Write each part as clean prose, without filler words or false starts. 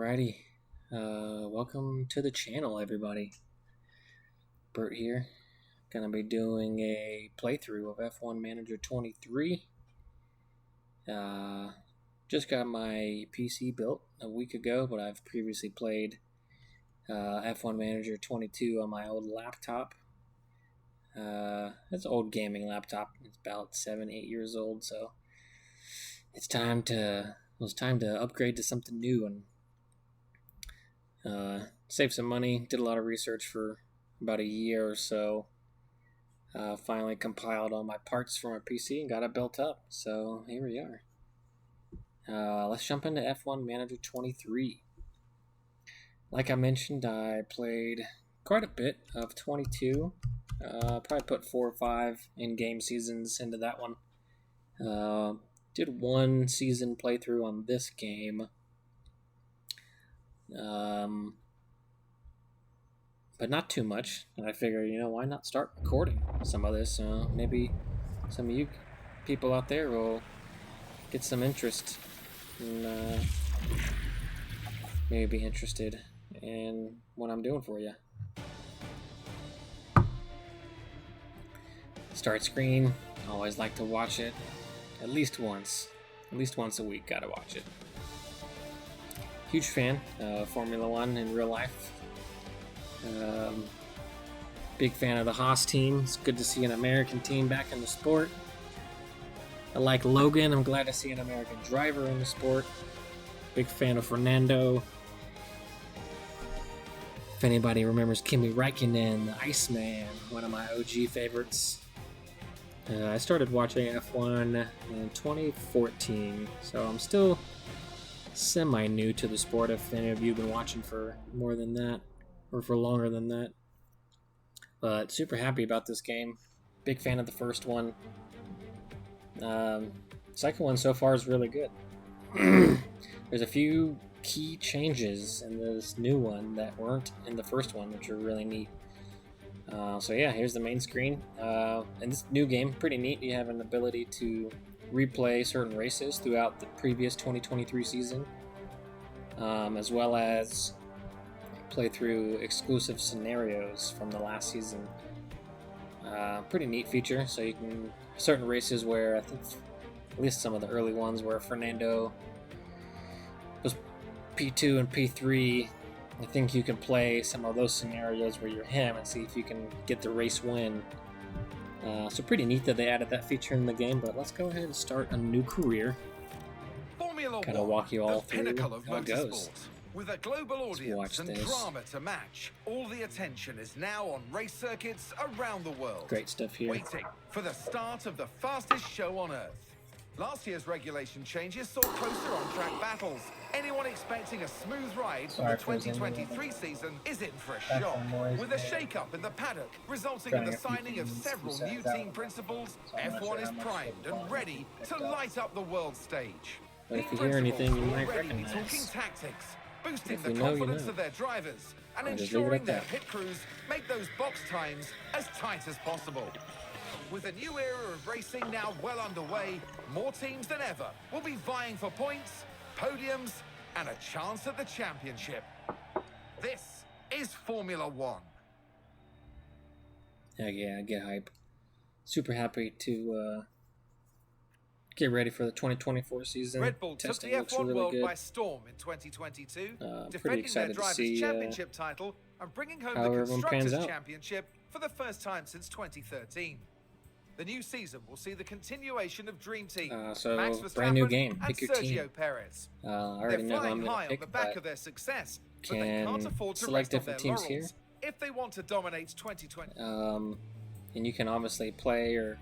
Alrighty, welcome to the channel, everybody. Burt here. Gonna be doing a playthrough of F1 Manager 23. Just got my PC built a week ago, but I've previously played F1 Manager 22 on my old laptop. It's an old gaming laptop. It's about 7-8 years old, so it was time to upgrade to something new and save some money. Did a lot of research for about a year or so. Finally compiled all my parts for my PC and got it built up. So here we are. Let's jump into F1 Manager 23. Like I mentioned, I played quite a bit of 22. Probably put 4 or 5 in-game seasons into that one. Did one season playthrough on this game. But not too much. And I figure, why not start recording some of this? Maybe some of you people out there will get some interest and maybe be interested in what I'm doing for you. Start screen. Always like to watch it at least once a week. Gotta watch it. Huge fan of Formula One in real life. Big fan of the Haas team. It's good to see an American team back in the sport. I like Logan. I'm glad to see an American driver in the sport. Big fan of Fernando. If anybody remembers Kimi Räikkönen, the Iceman, one of my OG favorites. I started watching F1 in 2014, so I'm still semi-new to the sport if any of you have been watching for more than that, or for longer than that. But super happy about this game. Big fan of the first one. Second one so far is really good. There's a few key changes in this new one that weren't in the first one, which are really neat. So yeah, here's the main screen. And this new game, pretty neat. You have an ability to replay certain races throughout the previous 2023 season, as well as play through exclusive scenarios from the last season. Pretty neat feature. So you can, certain races where I think at least some of the early ones where Fernando was P2 and P3, I think you can play some of those scenarios where you're him and see if you can get the race win. So pretty neat that they added that feature in the game, but let's go ahead and start a new career. Kind of walk you all through how it goes. With a global audience and drama to match, all the attention is now on race circuits around the world. Great stuff here. Waiting for the start of the fastest show on Earth. Last year's regulation changes saw closer on-track battles. Anyone expecting a smooth ride from the 2023 season is in for a shock. With a shake-up in the paddock, resulting in the signing of several new team principals, F1 is primed and ready to light up the world stage. But if you hear anything you might talking recognize, tactics, boosting if the you know, confidence of their drivers, and I'll just leave it ensuring at their that. pit crews make those box times as tight as possible. With a new era of racing now well underway, more teams than ever will be vying for points, podiums, and a chance at the championship. This is Formula One. Yeah, I get hype. Super happy to get ready for the 2024 season. Red Bull took the F1 really world good. by storm in 2022, Pretty defending their excited to Drivers' see Championship title and bringing home how the everyone pans Constructors' out. Championship for the first time since 2013. The new season will see the continuation of Dream Team, So Max Verstappen brand new game. and Pick your Sergio team. Perez. I already They're know who I'm flying going high to on pick, the back but of their success, but they can can't afford to select rest on their different teams laurels if they want to dominate 2020. and you can obviously play, or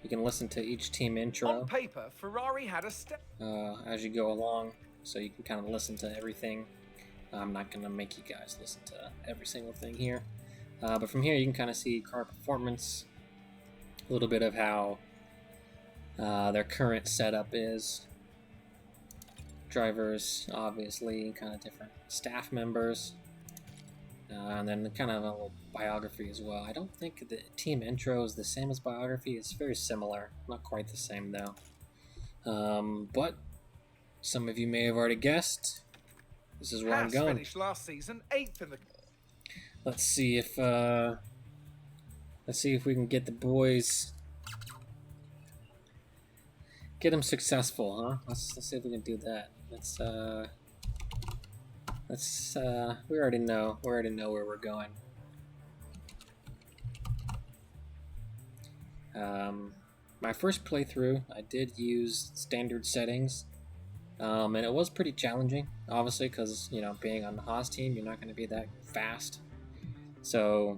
you can listen to each team intro On paper, Ferrari had a step. as you go along, so you can kind of listen to everything. I'm not going to make you guys listen to every single thing here, but from here you can kind of see car performance, a little bit of how their current setup is. Drivers, obviously, kind of different staff members. And then kind of a little biography as well. I don't think the team intro is the same as biography. It's very similar. Not quite the same, though. But some of you may have already guessed. This is where I'm going. Finished last season 8th in the... Let's see if we can get the boys, get them successful, huh? Let's see if we can do that. We already know where we're going. My first playthrough, I did use standard settings, and it was pretty challenging, obviously, because, you know, being on the Haas team, you're not going to be that fast. So,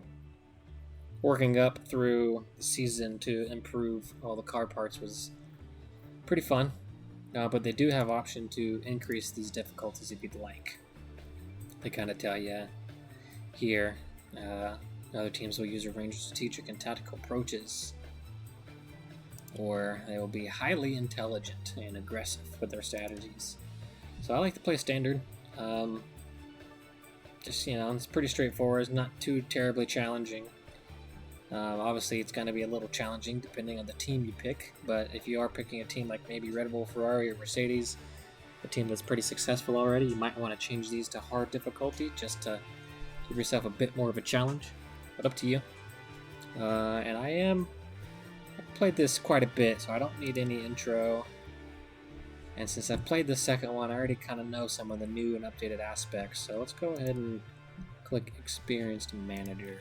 working up through the season to improve all the car parts was pretty fun, but they do have option to increase these difficulties if you'd like. They kind of tell you here, other teams will use a range of strategic and tactical approaches, or they will be highly intelligent and aggressive with their strategies. So I like to play standard. Just, you know, it's pretty straightforward. It's not too terribly challenging. Obviously, it's going to be a little challenging depending on the team you pick, but if you are picking a team like maybe Red Bull, Ferrari, or Mercedes, a team that's pretty successful already, you might want to change these to hard difficulty just to give yourself a bit more of a challenge, but up to you. And I've played this quite a bit, so I don't need any intro. And since I've played the second one, I already kind of know some of the new and updated aspects. So let's go ahead and click Experienced Manager.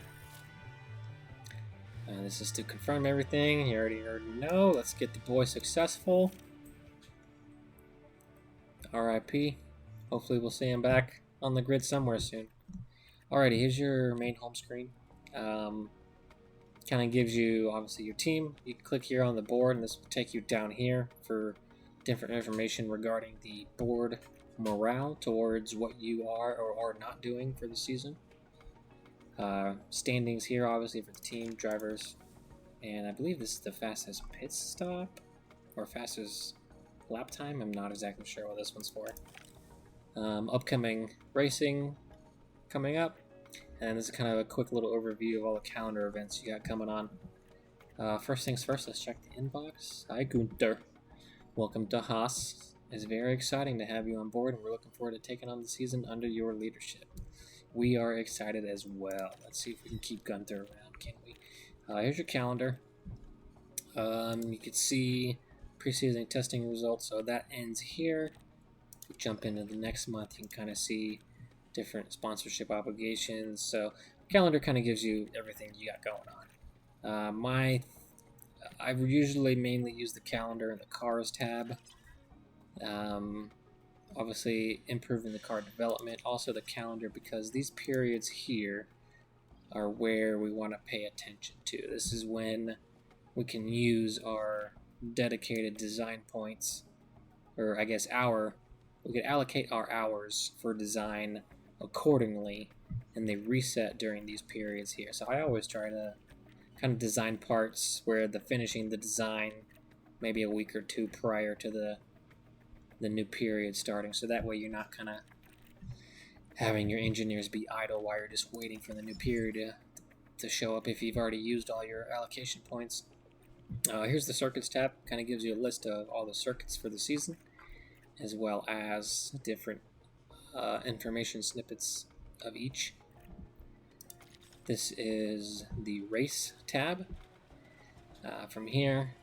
This is to confirm everything. You already know. Let's get the boy successful. RIP. Hopefully we'll see him back on the grid somewhere soon. Alrighty, here's your main home screen. Kind of gives you, obviously, your team. You can click here on the board, and this will take you down here for different information regarding the board morale towards what you are or are not doing for the season. Standings here, obviously, for the team, drivers, and I believe this is the fastest pit stop or fastest lap time. I'm not exactly sure what this one's for. Upcoming racing coming up, and this is kind of a quick little overview of all the calendar events you got coming on. First things first, let's check the inbox. Hi, Gunther. Welcome to Haas. It's very exciting to have you on board, and we're looking forward to taking on the season under your leadership. We are excited as well. Let's see if we can keep Gunther around, can we? Here's your calendar. You can see preseason testing results, so that ends here. We jump into the next month, you can kind of see different sponsorship obligations. So calendar kind of gives you everything you got going on. I usually mainly use the calendar in the cars tab. Obviously improving the car development, also the calendar, because these periods here are where we want to pay attention to. This is when we can use our dedicated design points, or I guess we could allocate our hours for design accordingly, and they reset during these periods here. So I always try to kind of design parts where finishing the design maybe a week or two prior to the new period starting, so that way you're not kind of having your engineers be idle while you're just waiting for the new period to show up if you've already used all your allocation points. Here's the circuits tab. Kind of gives you a list of all the circuits for the season, as well as different information snippets of each. This is the race tab. From here,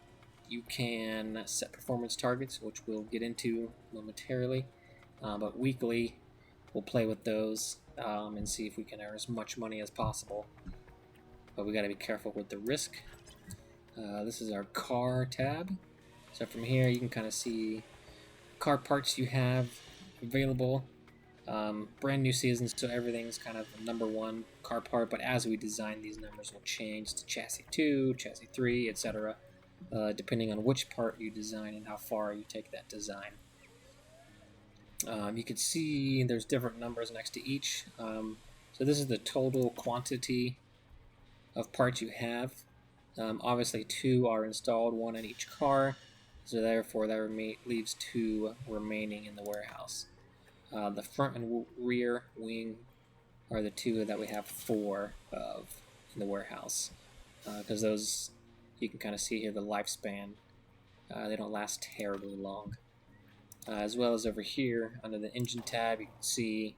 you can set performance targets, which we'll get into momentarily, but weekly we'll play with those and see if we can earn as much money as possible, but we got to be careful with the risk. This is our car tab, so from here you can kind of see car parts you have available. Brand new season, so everything's kind of number one car part, but as we design, these numbers will change to chassis 2, chassis 3, etc. Depending on which part you design and how far you take that design. You can see there's different numbers next to each. So this is the total quantity of parts you have. Obviously 2 are installed, 1 in each car, so therefore that leaves 2 remaining in the warehouse. The front and rear wing are the 2 that we have 4 of in the warehouse, because those, you can kind of see here the lifespan, they don't last terribly long. as well as over here under the engine tab, you can see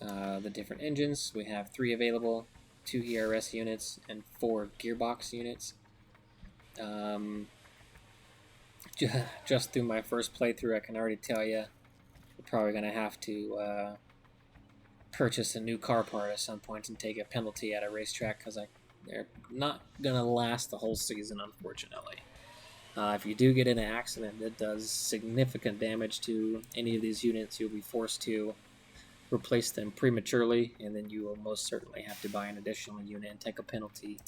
the different engines. We have 3 available, 2 ERS units, and 4 gearbox units. Just through my first playthrough, I can already tell you we're probably going to have to purchase a new car part at some point and take a penalty at a racetrack, because they're not going to last the whole season, unfortunately. If you do get in an accident that does significant damage to any of these units, you'll be forced to replace them prematurely, and then you will most certainly have to buy an additional unit and take a penalty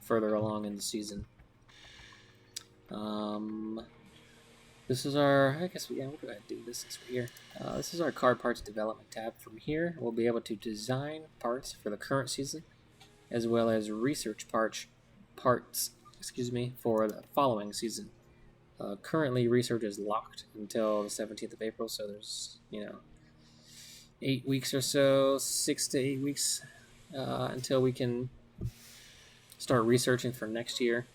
further along in the season. This is our, I guess, we'll go ahead and do this since we're here. This is our car parts development tab. From here, we'll be able to design parts for the current season, as well as research parts, for the following season. Currently, research is locked until the 17th of April, so there's, 8 weeks or so, 6 to 8 weeks until we can start researching for next year.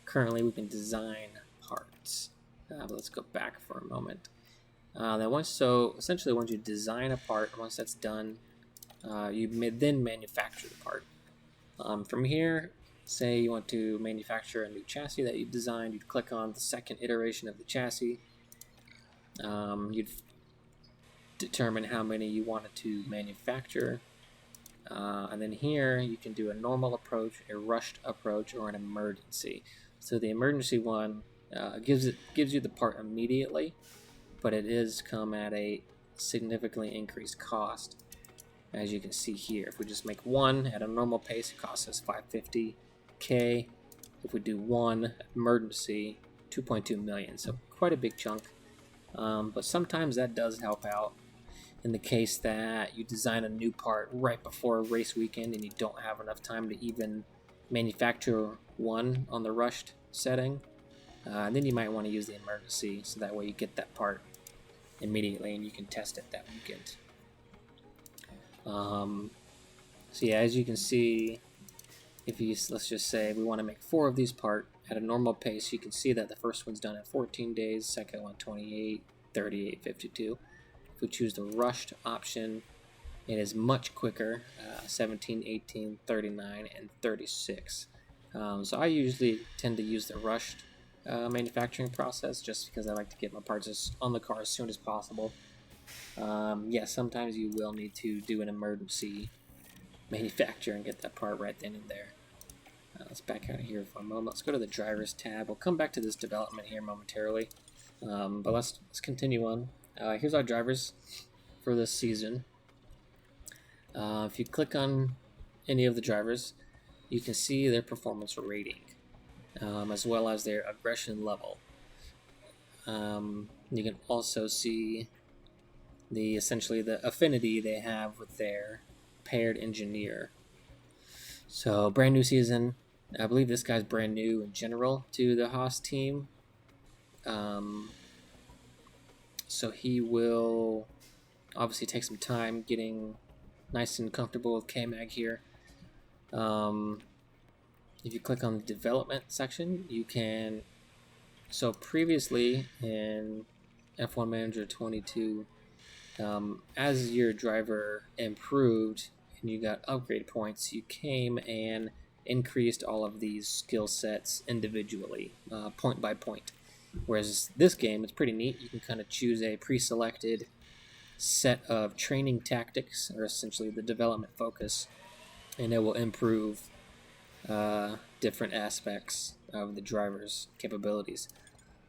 Currently, we can design parts. But let's go back for a moment. Essentially, once you design a part, once that's done, you may then manufacture the part. From here, say you want to manufacture a new chassis that you've designed, you'd click on the second iteration of the chassis. You'd determine how many you wanted to manufacture. And then here, you can do a normal approach, a rushed approach, or an emergency. So the emergency one gives you the part immediately, but it is come at a significantly increased cost, as you can see here. If we just make one at a normal pace, it costs us $550K. If we do one emergency, $2.2 million. So quite a big chunk. But sometimes that does help out in the case that you design a new part right before a race weekend and you don't have enough time to even manufacture one on the rushed setting. And then you might want to use the emergency, so that way you get that part immediately and you can test it that weekend. So yeah, as you can see, let's just say we want to make 4 of these parts at a normal pace, you can see that the first one's done in 14 days, second one 28, 38, 52. If we choose the rushed option, it is much quicker, 17, 18, 39, and 36. So I usually tend to use the rushed manufacturing process, just because I like to get my parts on the car as soon as possible. Sometimes you will need to do an emergency manufacture and get that part right then and there. Let's back out of here for a moment. Let's go to the drivers tab. We'll come back to this development here momentarily, but let's continue on. Here's our drivers for this season. If you click on any of the drivers, you can see their performance rating, as well as their aggression level. You can also see essentially the affinity they have with their paired engineer. So brand new season. I believe this guy's brand new in general to the Haas team. So he will obviously take some time getting nice and comfortable with K-Mag here. If you click on the development section, you can... So previously in F1 Manager 22, as your driver improved and you got upgrade points, you came and increased all of these skill sets individually, point by point. Whereas this game, it's pretty neat. You can kind of choose a pre-selected set of training tactics, or essentially the development focus, and it will improve different aspects of the driver's capabilities.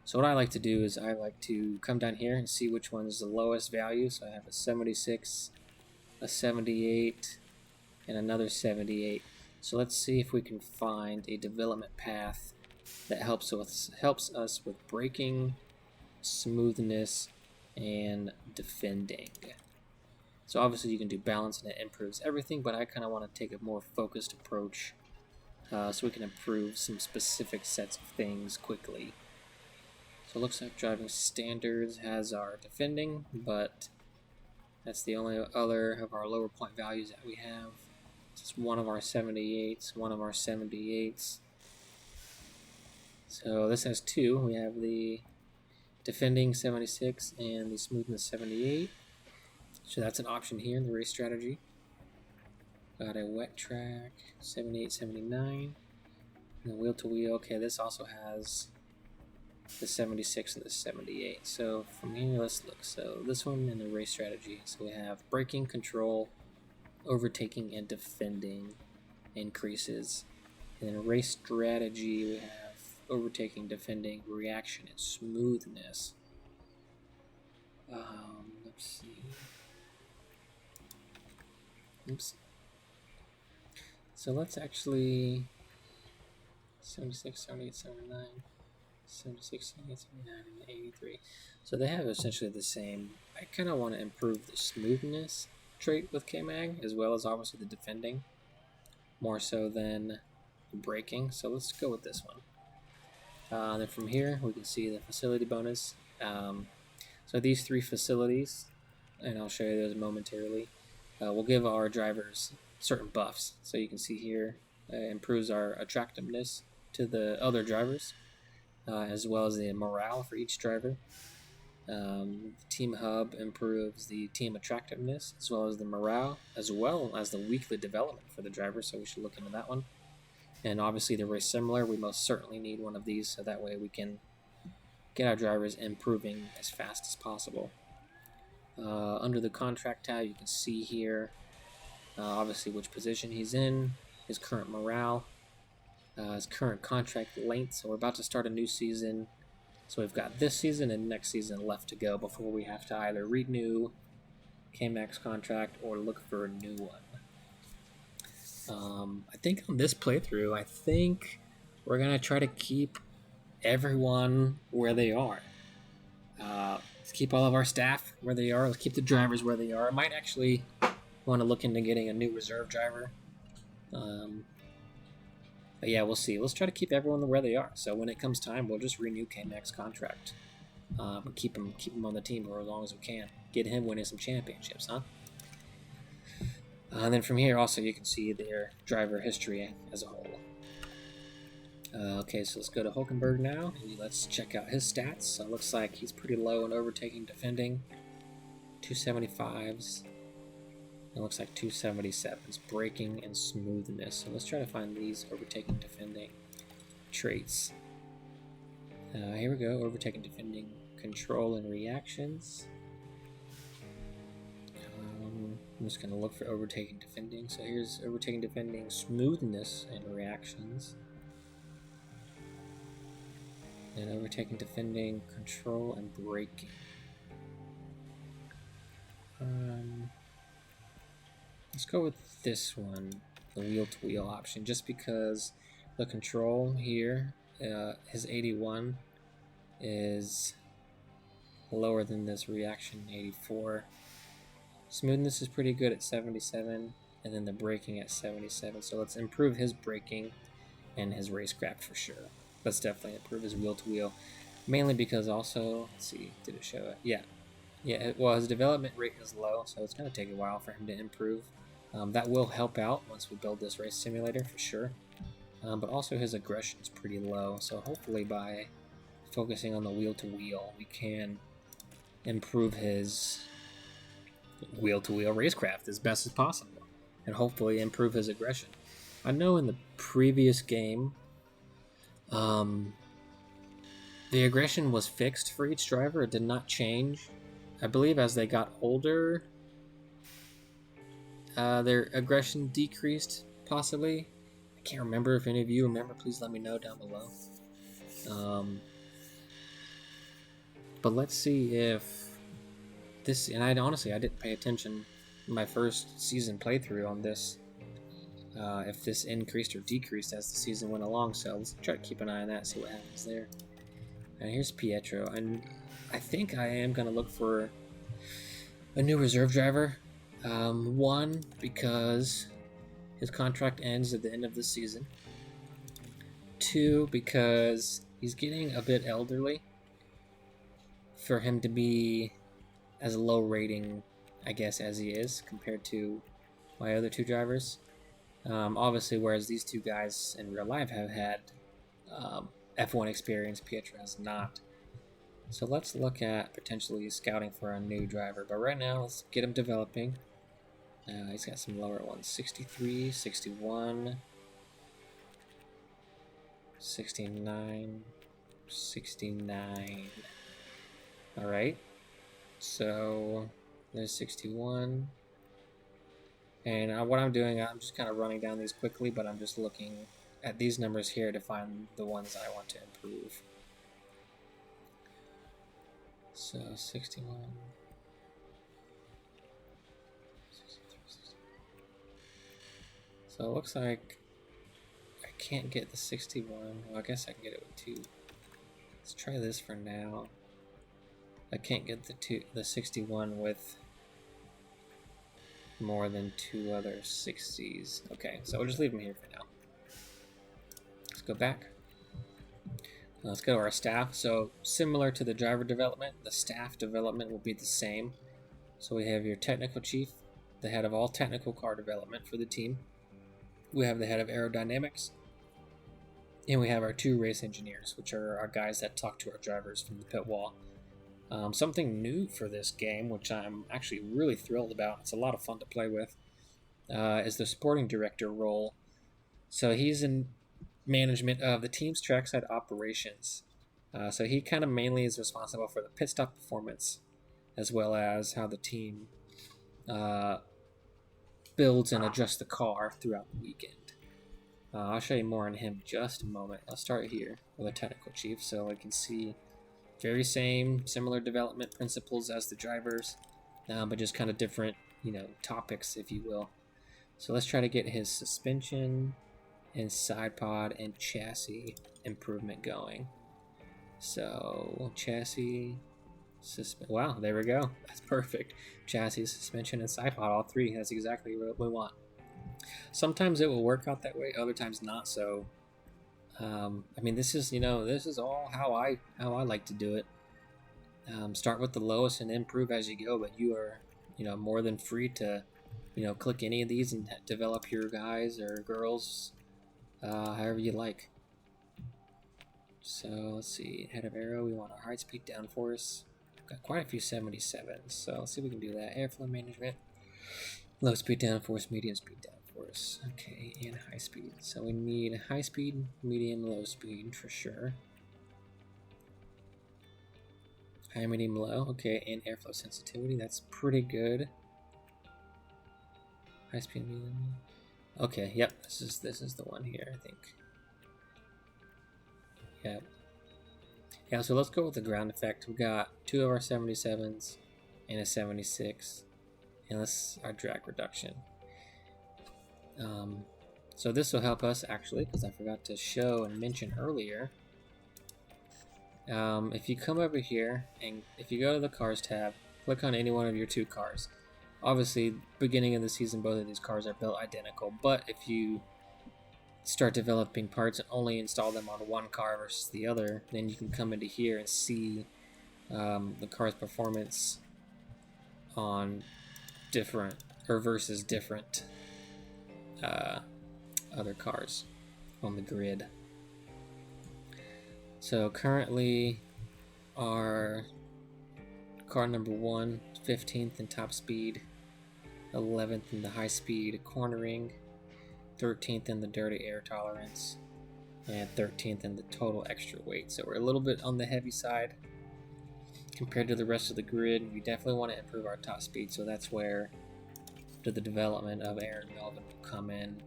So what I like to do is I like to come down here and see which one is the lowest value. So I have a 76, a 78, and another 78. So let's see if we can find a development path that helps us with braking, smoothness, and defending. So obviously you can do balance and it improves everything, but I kind of want to take a more focused approach so we can improve some specific sets of things quickly. So it looks like driving standards has our defending, but that's the only other of our lower point values that we have. It's one of our 78s, one of our 78s. So this has 2. We have the defending 76 and the smoothness 78. So that's an option here in the race strategy. Got a wet track 78, 79. And wheel to wheel. Okay, this also has the 76 and the 78. So from here, let's look. So this one in the race strategy. So we have braking, control, overtaking, and defending increases. And then race strategy, we have overtaking, defending, reaction, and smoothness. Let's see. Oops. So let's actually 76, 78, 79, 76, 78, 79, and 83. So they have essentially the same. I kind of want to improve the smoothness trait with K-Mag, as well as obviously the defending, more so than braking. So let's go with this one. Then from here, we can see the facility bonus. So these 3 facilities, and I'll show you those momentarily, will give our drivers certain buffs. So you can see here, improves our attractiveness to the other drivers, as well as the morale for each driver. Team Hub improves the team attractiveness, as well as the morale, as well as the weekly development for the drivers, so we should look into that one. And obviously the race similar, we most certainly need one of these, so that way we can get our drivers improving as fast as possible. Under the contract tab, you can see here, obviously which position he's in, his current morale, his current contract length. So we're about to start a new season. So we've got this season and next season left to go before we have to either renew K-Mag's contract or look for a new one. I think on this playthrough, I think we're going to try to keep everyone where they are. Let's keep all of our staff where they are. Let's keep the drivers where they are. I might actually want to look into getting a new reserve driver. But yeah, we'll see. Let's try to keep everyone where they are. So when it comes time, we'll just renew K-Mag's contract. Keep him on the team for as long as we can. Get him winning some championships, huh? And then from here, also, you can see their driver history as a whole. Okay, so let's go to Hulkenberg now, and let's check out his stats. So it looks like he's pretty low in overtaking, defending. 275s. It looks like 277s, braking and smoothness. So let's try to find these overtaking, defending traits. Here we go, overtaking, defending, control, and reactions. I'm just going to look for overtaking, defending. So here's overtaking, defending, smoothness, and reactions. And overtaking, defending, control, and braking. Let's go with this one, the wheel-to-wheel option, just because the control here, his 81 is lower than this reaction 84. Smoothness is pretty good at 77, and then the braking at 77. So let's improve his braking and his racecraft for sure. Let's definitely improve his wheel-to-wheel, mainly because also, let's see, did it show it? Yeah, well, his development rate is low, so it's going to take a while for him to improve. That will help out once we build this race simulator for sure. But also his aggression is pretty low, so hopefully by focusing on the wheel-to-wheel, we can improve his wheel-to-wheel racecraft as best as possible, and hopefully improve his aggression. I know in the previous game, the aggression was fixed for each driver. It did not change. I believe as they got older, their aggression decreased, possibly. I can't remember. If any of you remember, please let me know down below. But let's see if this, and I didn't pay attention in my first season playthrough on this, if this increased or decreased as the season went along, so let's try to keep an eye on that, see what happens there. And here's Pietro, and I think I am going to look for a new reserve driver. One, because his contract ends at the end of the season. Two, because he's getting a bit elderly for him to be as low rating, I guess, as he is compared to my other two drivers. Obviously, whereas these two guys in real life have had F1 experience, Pietro has not. So let's look at potentially scouting for a new driver. But right now, let's get him developing. He's got some lower ones. 63, 61, 69, 69. Alright. So there's 61. And what I'm doing, I'm just kind of running down these quickly, but I'm just looking at these numbers here to find the ones I want to improve. So 61, 63, 60. So it looks like I can't get the 61. Well, I guess I can get it with 2. Let's try this for now. I can't get the 61 with more than 2 other 60s. Okay, so we'll just leave them here for now. Let's go back. Let's go to our staff. So similar to the driver development, the staff development will be the same. So we have your technical chief, the head of all technical car development for the team. We have the head of aerodynamics. And we have our 2 race engineers, which are our guys that talk to our drivers from the pit wall. Something new for this game, which I'm actually really thrilled about, it's a lot of fun to play with, is the sporting director role. So he's in management of the team's trackside operations. So he kind of mainly is responsible for the pit stop performance, as well as how the team builds and adjusts the car throughout the weekend. I'll show you more on him in just a moment. I'll start here with a technical chief, so I can see very similar development principles as the drivers, but just kind of different, topics, if you will. So let's try to get his suspension and side pod and chassis improvement going. So chassis, wow, there we go. That's perfect. Chassis, suspension, and side pod, all 3. That's exactly what we want. Sometimes it will work out that way, other times not so. I mean, this is all how I like to do it. Start with the lowest and improve as you go, but you are, more than free to, click any of these and develop your guys or girls however you like. So let's see, head of aero, we want our high speed downforce. Got quite a few 77s, so let's see if we can do that. Airflow management, low speed downforce, medium speed downforce. Okay, and high speed. So we need high speed, medium, low speed for sure. High, medium, low. Okay, and airflow sensitivity. That's pretty good. High speed, medium. Okay, yep. This is the one here, I think. Yep. Yeah, so let's go with the ground effect. We got 2 of our 77s and a 76, and our drag reduction. So this will help us actually, because I forgot to show and mention earlier. If you come over here and if you go to the cars tab, click on any one of your 2 cars. Obviously, beginning of the season, both of these cars are built identical, but if you start developing parts and only install them on one car versus the other, then you can come into here and see the car's performance on different versus different other cars on the grid. So currently our car number 1, 15th in top speed, 11th in the high speed cornering, 13th in the dirty air tolerance, and 13th in the total extra weight. So we're a little bit on the heavy side compared to the rest of the grid. We definitely want to improve our top speed, so that's where the development of Aaron Melvin will come in,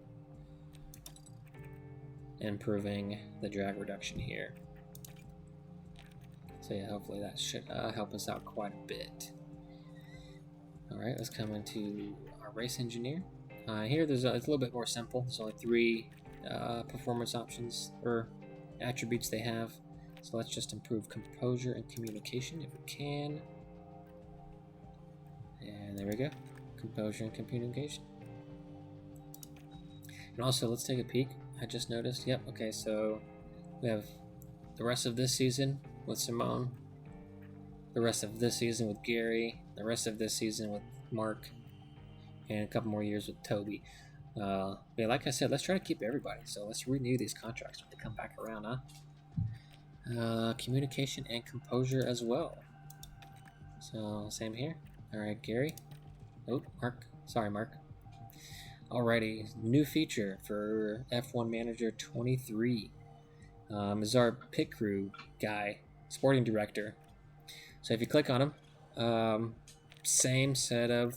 improving the drag reduction here. So yeah, hopefully that should help us out quite a bit. Alright, let's come into our race engineer. Here it's a little bit more simple. There's only 3 performance options or attributes they have. So let's just improve composure and communication if we can. And there we go. Composure and communication. And also, let's take a peek. I just noticed. Yep, okay, so we have the rest of this season with Simone, the rest of this season with Gary, the rest of this season with Mark, and a couple more years with Toby. Yeah, like I said, let's try to keep everybody. So let's renew these contracts when they come back around, huh? Communication and composure as well. So same here. All right, Gary. Oh, Mark. Sorry, Mark. Alrighty, new feature for F1 Manager 23 is our pit crew guy, sporting director. So if you click on him, same set of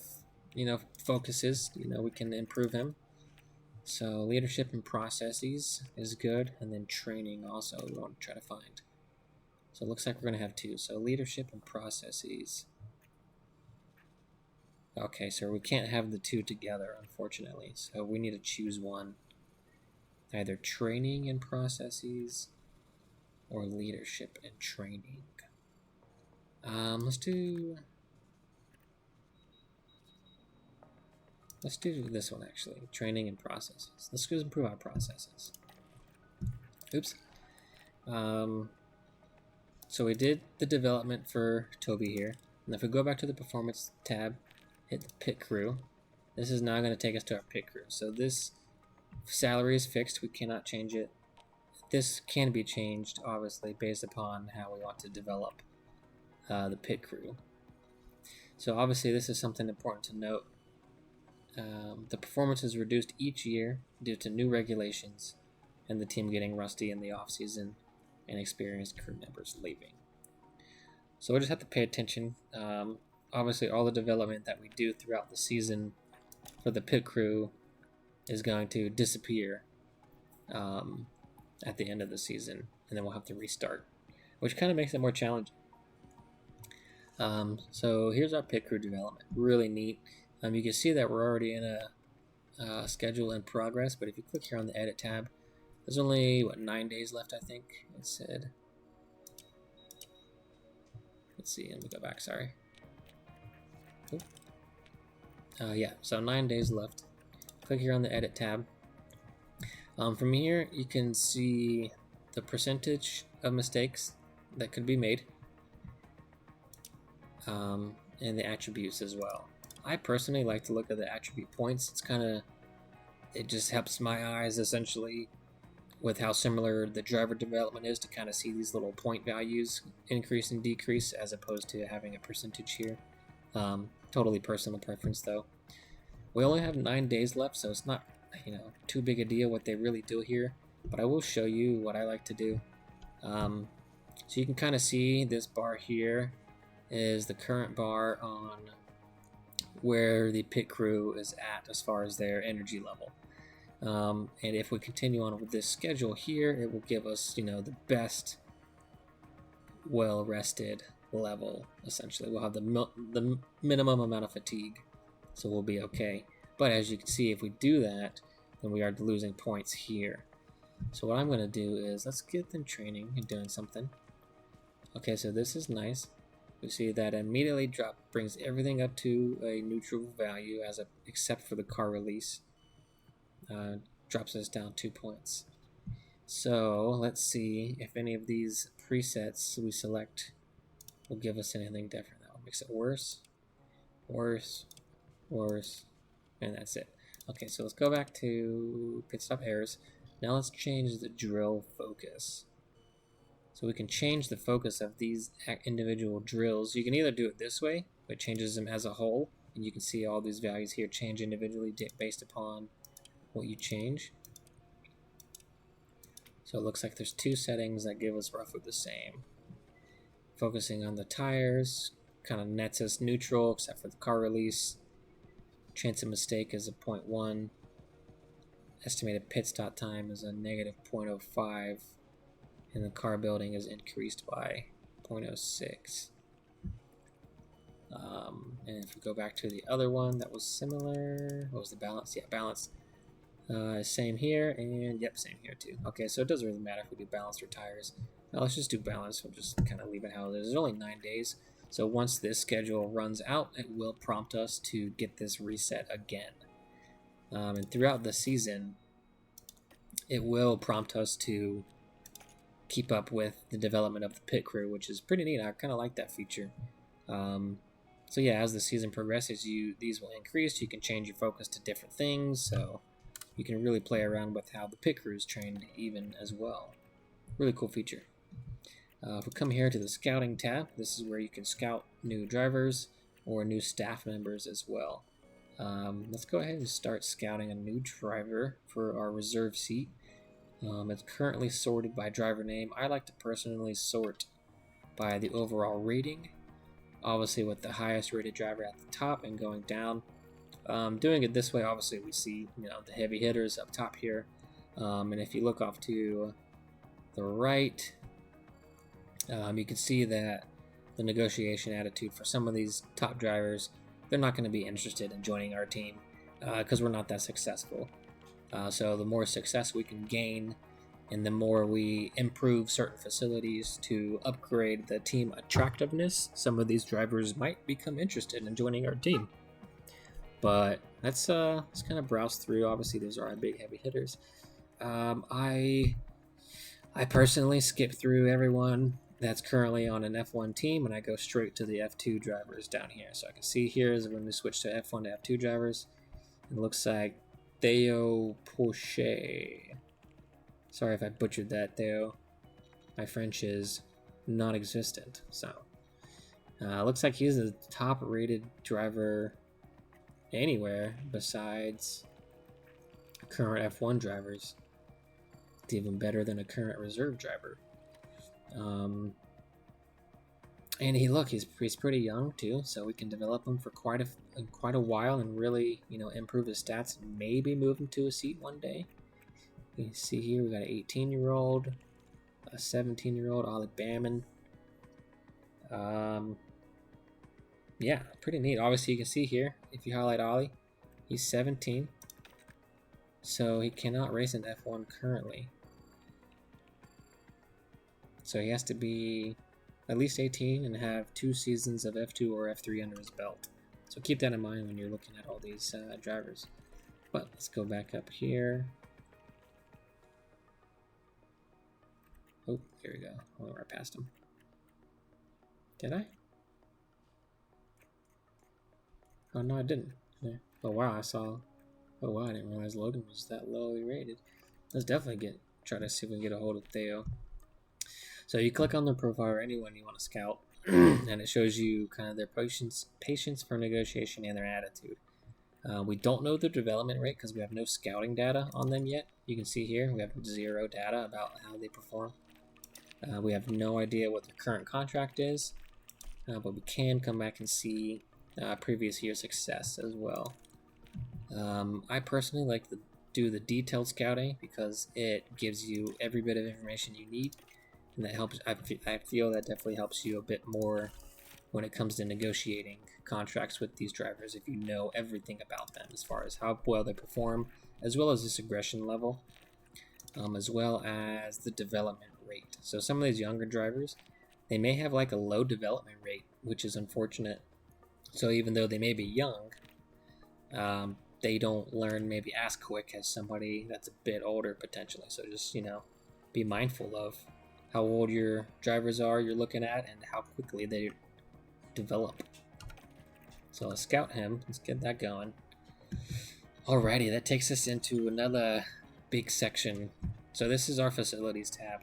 focuses. We can improve him. So leadership and processes is good, and then training also we want to try to find. So it looks like we're going to have two. So leadership and processes. Okay, so we can't have the two together, unfortunately. So we need to choose one. Either training and processes or leadership and training. Let's do this one actually. Training and processes. Let's just improve our processes. Oops. So we did the development for Toby here. And if we go back to the performance tab, hit the pit crew, this is now going to take us to our pit crew. So this salary is fixed. We cannot change it. This can be changed, obviously, based upon how we want to develop the pit crew. So obviously this is something important to note. The performance is reduced each year due to new regulations and the team getting rusty in the off-season and experienced crew members leaving. So we just have to pay attention. Obviously all the development that we do throughout the season for the pit crew is going to disappear at the end of the season, and then we'll have to restart, which kind of makes it more challenging. So here's our pit crew development. Really neat. You can see that we're already in a schedule in progress, but if you click here on the edit tab, there's only 9 days left, I think it said. Let's see, let me go back, sorry. Yeah, so 9 days left. Click here on the edit tab. From here you can see the percentage of mistakes that could be made, and the attributes as well. I personally like to look at the attribute points. It just helps my eyes essentially with how similar the driver development is to kind of see these little point values increase and decrease as opposed to having a percentage here. Totally personal preference though. We only have 9 days left, so it's not too big a deal what they really do here, but I will show you what I like to do. So you can kind of see this bar here is the current bar on where the pit crew is at as far as their energy level. And if we continue on with this schedule here, it will give us, the best well-rested level, essentially. We'll have the minimum amount of fatigue, so we'll be okay. But as you can see, if we do that, then we are losing points here. So what I'm going to do is, let's get them training and doing something. Okay, so this is nice. We see that immediately brings everything up to a neutral value except for the car release. Drops us down 2 points. So let's see if any of these presets we select will give us anything different. That will makes it worse, worse, worse, and that's it. Okay, so let's go back to pit stop errors. Now let's change the drill focus. So we can change the focus of these individual drills. You can either do it this way, which changes them as a whole, and you can see all these values here change individually based upon what you change. So it looks like there's two settings that give us roughly the same. Focusing on the tires kind of nets us neutral except for the car release. Chance of mistake is a 0.1. Estimated pit stop time is a negative 0.05. And the car building is increased by 0.06. And if we go back to the other one that was similar, what was the balance? Yeah, balance. Same here, and yep, same here too. Okay, so it doesn't really matter if we do balance or tires. Now let's just do balance. We'll just kind of leave it how it is. There's only 9 days, so once this schedule runs out, it will prompt us to get this reset again. And throughout the season, it will prompt us to keep up with the development of the pit crew, which is pretty neat. I kind of like that feature. So yeah, as the season progresses, these will increase. You can change your focus to different things, so you can really play around with how the pit crew is trained even as well. Really cool feature. If we come here to the scouting tab, this is where you can scout new drivers or new staff members as well. Let's go ahead and start scouting a new driver for our reserve seat. It's currently sorted by driver name. I like to personally sort by the overall rating, obviously with the highest rated driver at the top and going down. Doing it this way, obviously we see the heavy hitters up top here, and if you look off to the right, you can see that the negotiation attitude for some of these top drivers, they're not going to be interested in joining our team because we're not that successful. So the more success we can gain and the more we improve certain facilities to upgrade the team attractiveness, some of these drivers might become interested in joining our team. But let's kind of browse through. Obviously, those are our big heavy hitters. I personally skip through everyone that's currently on an F1 team, and I go straight to the F2 drivers down here. So I can see here is when we switch to F1 to F2 drivers. It looks like Theo Poche. Sorry if I butchered that, Theo. My French is non-existent. So looks like he's the top-rated driver anywhere besides current F1 drivers. It's even better than a current reserve driver. And he's pretty young too, so we can develop him for quite a while and really improve his stats and maybe move him to a seat one day. You can see here we got an 18-year-old, a 17-year-old Ollie Bamman. Yeah, pretty neat. Obviously, you can see here, if you highlight Ollie, he's 17. So he cannot race in F1 currently. So he has to be at least 18 and have 2 seasons of F2 or F3 under his belt. So keep that in mind when you're looking at all these drivers. But let's go back up here. Oh, here we go. I went right past him. Did I? Oh, no, I didn't. Yeah. Oh, wow, oh, wow, I didn't realize Logan was that lowly rated. Let's definitely try to see if we can get a hold of Theo. So you click on their profile or anyone you want to scout, and it shows you kind of their patience for negotiation and their attitude. We don't know the development rate because we have no scouting data on them yet. You can see here we have 0 data about how they perform. We have no idea what their current contract is, but we can come back and see previous year success as well. I personally like to do the detailed scouting because it gives you every bit of information you need, and that helps. I feel that definitely helps you a bit more when it comes to negotiating contracts with these drivers if you know everything about them as far as how well they perform, as well as this aggression level, as well as the development rate. So some of these younger drivers, they may have like a low development rate, which is unfortunate. So even though they may be young, they don't learn maybe as quick as somebody that's a bit older potentially. So just be mindful of how old your drivers are you're looking at and how quickly they develop. So let's scout him. Let's get that going. Alrighty, that takes us into another big section. So this is our facilities tab.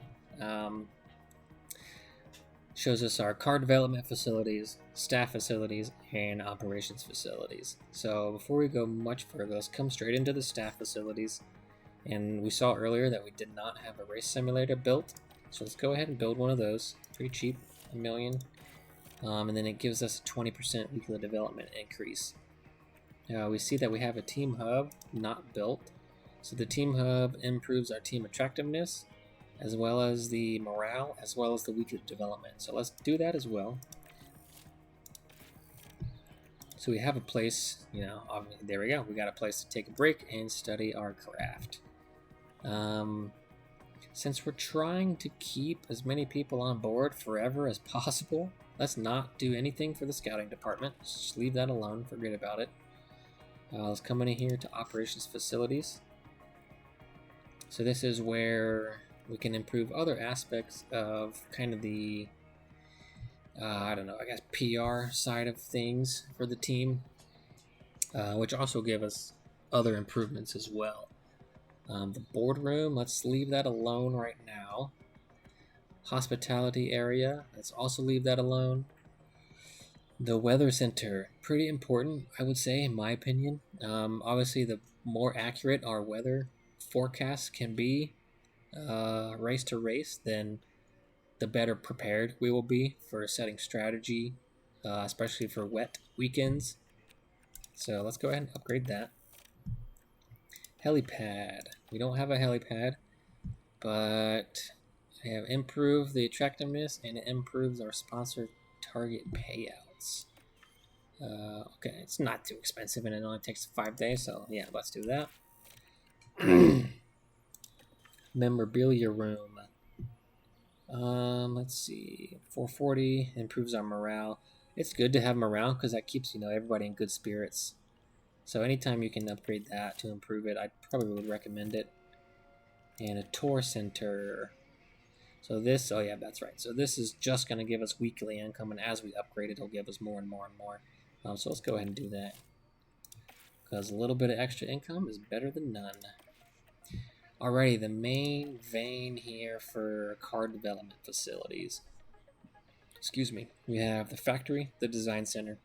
Shows us our car development facilities, staff facilities, and operations facilities. So before we go much further, let's come straight into the staff facilities. And we saw earlier that we did not have a race simulator built. So let's go ahead and build one of those. Pretty cheap, $1 million. And then it gives us a 20% weekly development increase. We see that we have a team hub not built. So the team hub improves our team attractiveness, as well as the morale, as well as the weekly development. So let's do that as well. So we have a place, there we go. We got a place to take a break and study our craft. Since we're trying to keep as many people on board forever as possible, let's not do anything for the scouting department. Just leave that alone, forget about it. Let's come in here to operations facilities. So this is where we can improve other aspects of kind of the, PR side of things for the team, which also give us other improvements as well. The boardroom, let's leave that alone right now. Hospitality area, let's also leave that alone. The weather center, pretty important, I would say, in my opinion. Obviously, the more accurate our weather forecasts can be, race to race, then the better prepared we will be for setting strategy, especially for wet weekends. So let's go ahead and upgrade that. Helipad. We don't have a helipad, but I have improved the attractiveness and it improves our sponsor target payouts. Okay, it's not too expensive and it only takes 5 days, so yeah, let's do that. Memorabilia room. Let's see. 440 improves our morale. It's good to have morale because that keeps, everybody in good spirits. So anytime you can upgrade that to improve it, I probably would recommend it. And a tour center. So this, oh yeah, that's right. So this is just going to give us weekly income, and as we upgrade it, it'll give us more and more and more. So let's go ahead and do that. Because a little bit of extra income is better than none. Alrighty, the main vein here for car development facilities. Excuse me. We have the factory, the design center,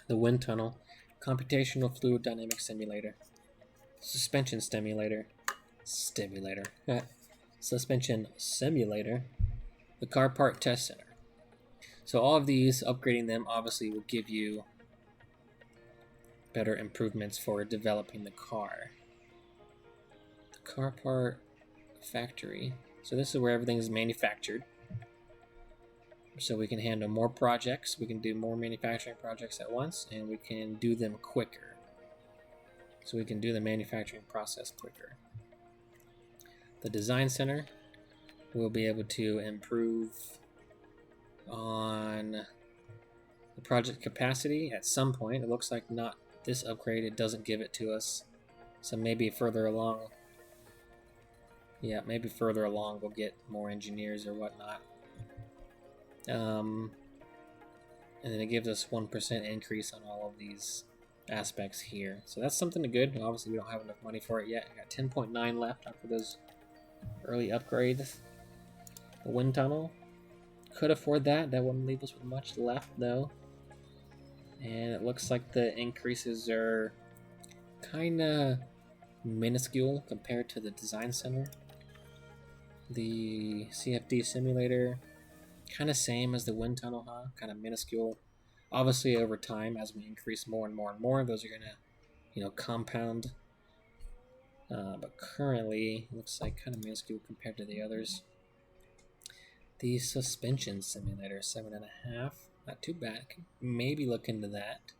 the wind tunnel, computational fluid dynamics simulator, suspension simulator, suspension simulator, the car part test center. So all of these, upgrading them obviously will give you better improvements for developing the car. The car part factory. So this is where everything is manufactured. So we can handle more projects, we can do more manufacturing projects at once, and we can do them quicker. So we can do the manufacturing process quicker. The design center, we'll be able to improve on the project capacity at some point. It looks like not this upgrade, it doesn't give it to us. So maybe further along, maybe further along we'll get more engineers or whatnot. And then it gives us 1% increase on all of these aspects here. So that's something good. Obviously we don't have enough money for it yet. I got 10.9 left after those early upgrades. The wind tunnel, could afford that. That wouldn't leave us with much left though. And it looks like the increases are kind of minuscule compared to the design center. The CFD simulator, kind of same as the wind tunnel, huh? Kind of minuscule. Obviously, over time, as we increase more and more and more, those are gonna, compound. But currently, it looks like kind of minuscule compared to the others. The suspension simulator, 7.5, not too bad. Maybe look into that.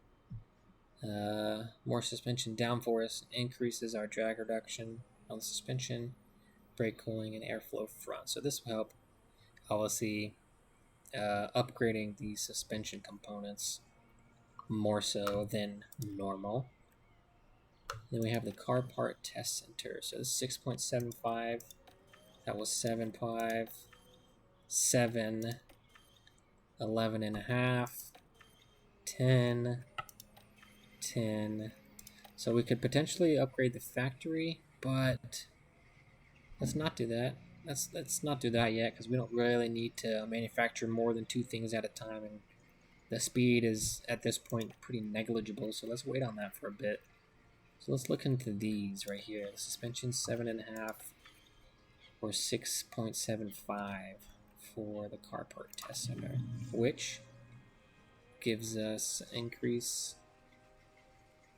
More suspension downforce increases our drag reduction on the suspension, brake cooling, and airflow front. So this will help, obviously, upgrading the suspension components more so than normal. Then we have the car part test center. So this is 6.75. That was 7.5, 7, 11.5, 10, 10. So we could potentially upgrade the factory, but let's not do that. Let's not do that yet because we don't really need to manufacture more than 2 things at a time, and the speed is at this point pretty negligible. So let's wait on that for a bit. So let's look into these right here. The suspension 7.5 or 6.75 for the car part test center, which gives us increase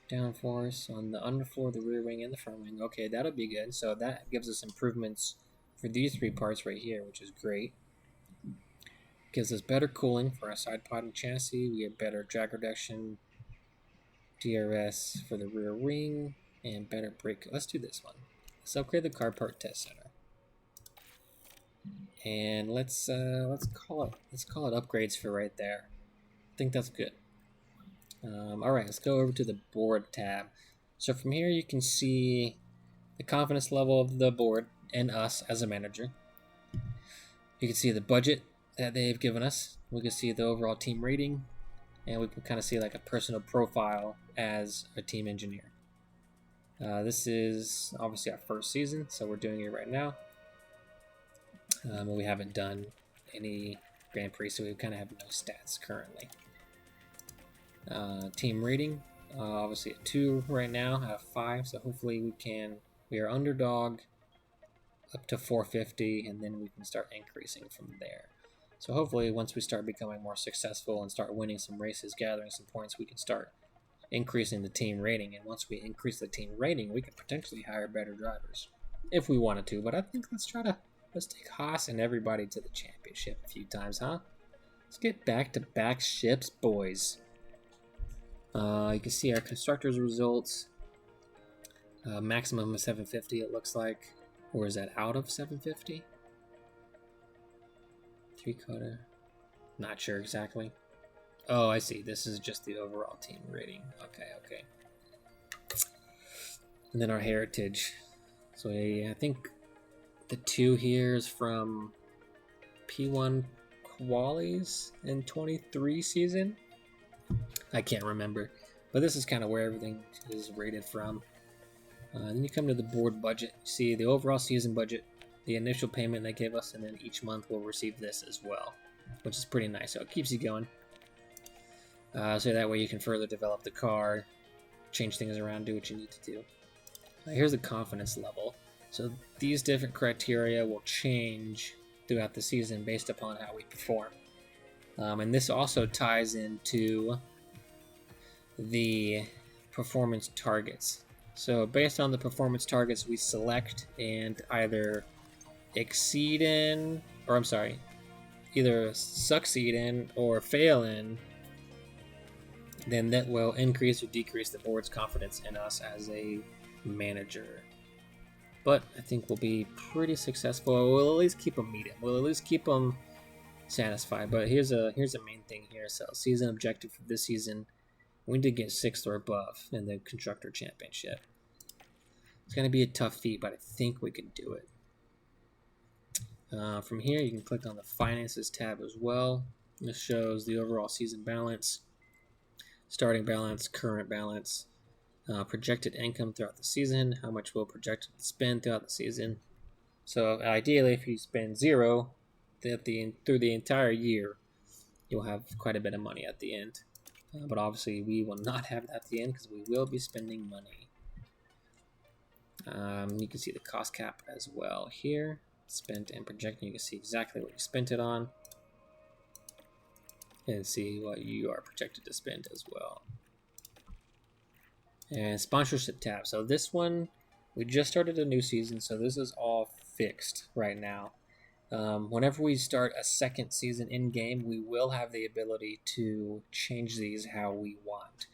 downforce on the underfloor, the rear wing, and the front wing. Okay, that'll be good. So that gives us improvements for these 3 parts right here, which is great. Gives us better cooling for our side pod and chassis. We get better drag reduction, DRS for the rear wing, and better brake. Let's do this one. Let's upgrade the car part test center, and let's call it upgrades for right there. I think that's good. All right, let's go over to the board tab. So from here you can see the confidence level of the board and us as a manager. You can see the budget that they've given us. We can see the overall team rating, and we can kind of see like a personal profile as a team engineer. This is obviously our first season, so we're doing it right now. We haven't done any Grand Prix, so we kind of have no stats currently. Team rating, obviously at 2 right now, out of 5, so hopefully we are underdog up to 450, and then we can start increasing from there. So hopefully once we start becoming more successful and start winning some races, gathering some points, we can start increasing the team rating. And once we increase the team rating, we can potentially hire better drivers if we wanted to. But I think let's take Haas and everybody to the championship a few times, huh? Let's get back-to-back ships, boys. You can see our constructors results. Maximum of 750, it looks like. Or is that out of 750? 3/4. Not sure exactly. Oh, I see. This is just the overall team rating. Okay. And then our heritage. So I think the 2 here is from P1 qualies in 23 season. I can't remember, but this is kind of where everything is rated from. Then you come to the board budget. You see the overall season budget, the initial payment they gave us, and then each month we'll receive this as well, which is pretty nice. So it keeps you going. So that way you can further develop the car, change things around, do what you need to do. Here's the confidence level. So these different criteria will change throughout the season based upon how we perform. And this also ties into the performance targets. So based on the performance targets we select and either succeed in or fail in, then that will increase or decrease the board's confidence in us as a manager. But I think we'll be pretty successful. We'll at least keep them meeting. We'll at least keep them satisfied. But here's a main thing here. So season objective for this season, we need to get 6th or above in the Constructor Championship. It's going to be a tough feat, but I think we can do it. From here, you can click on the Finances tab as well. This shows the overall season balance, starting balance, current balance, projected income throughout the season, how much we'll project to spend throughout the season. So ideally, if you spend 0 through the entire year, you'll have quite a bit of money at the end. But obviously, we will not have that at the end because we will be spending money. You can see the cost cap as well here. Spent and projected. You can see exactly what you spent it on. And see what you are projected to spend as well. And sponsorship tab. So this one, we just started a new season, so this is all fixed right now. Whenever we start a second season in game, we will have the ability to change these how we want.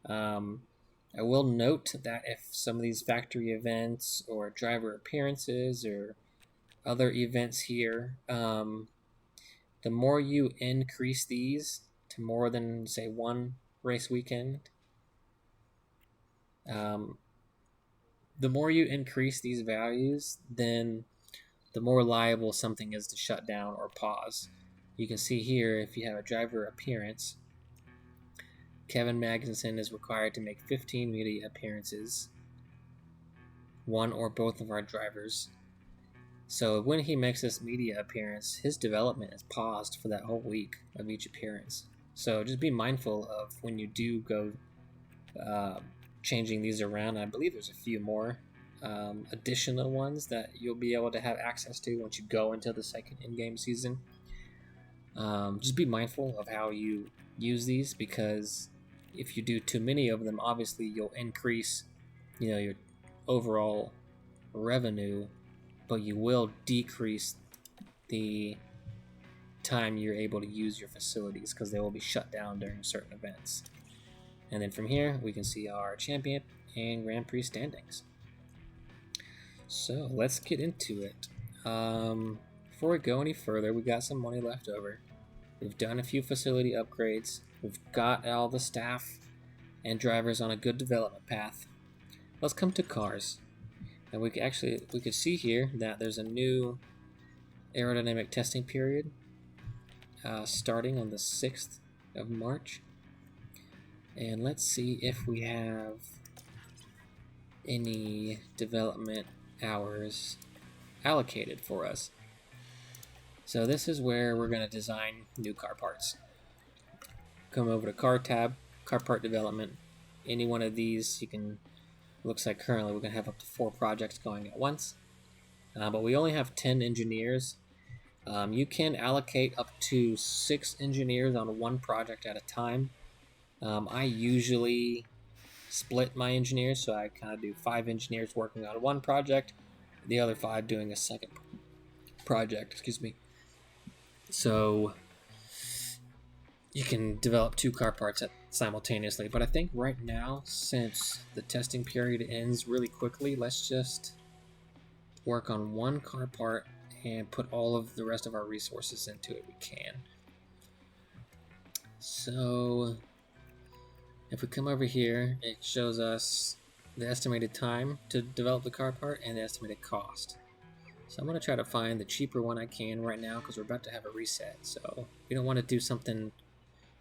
I will note that if some of these factory events or driver appearances or other events here, the more you increase these to more than, say, 1 race weekend, the more you increase these values, then the more liable something is to shut down or pause. You can see here, if you have a driver appearance, Kevin Magnussen is required to make 15 media appearances, 1 or both of our drivers. So when he makes this media appearance, his development is paused for that whole week of each appearance. So just be mindful of when you do go changing these around. I believe there's a few more additional ones that you'll be able to have access to once you go into the second in-game season. Just be mindful of how you use these, because if you do too many of them, obviously you'll increase, your overall revenue, but you will decrease the time you're able to use your facilities because they will be shut down during certain events. And then from here, we can see our champion and Grand Prix standings. So let's get into it. Before we go any further, we got some money left over. We've done a few facility upgrades. We've got all the staff and drivers on a good development path. Let's come to cars. And we could see here that there's a new aerodynamic testing period starting on the 6th of March. And let's see if we have any development hours allocated for us. So this is where we're going to design new car parts. Come over to Car tab, Car Part Development. Any one of these you can, looks like currently we're going to have up to 4 projects going at once. But we only have 10 engineers. You can allocate up to 6 engineers on one project at a time. I usually split my engineers, so I kind of do 5 engineers working on one project, the other 5 doing a second project, excuse me. So you can develop 2 car parts simultaneously, but I think right now, since the testing period ends really quickly, let's just work on one car part and put all of the rest of our resources into it we can. So if we come over here, it shows us the estimated time to develop the car part and the estimated cost. So I'm going to try to find the cheaper one I can right now because we're about to have a reset. So we don't want to do something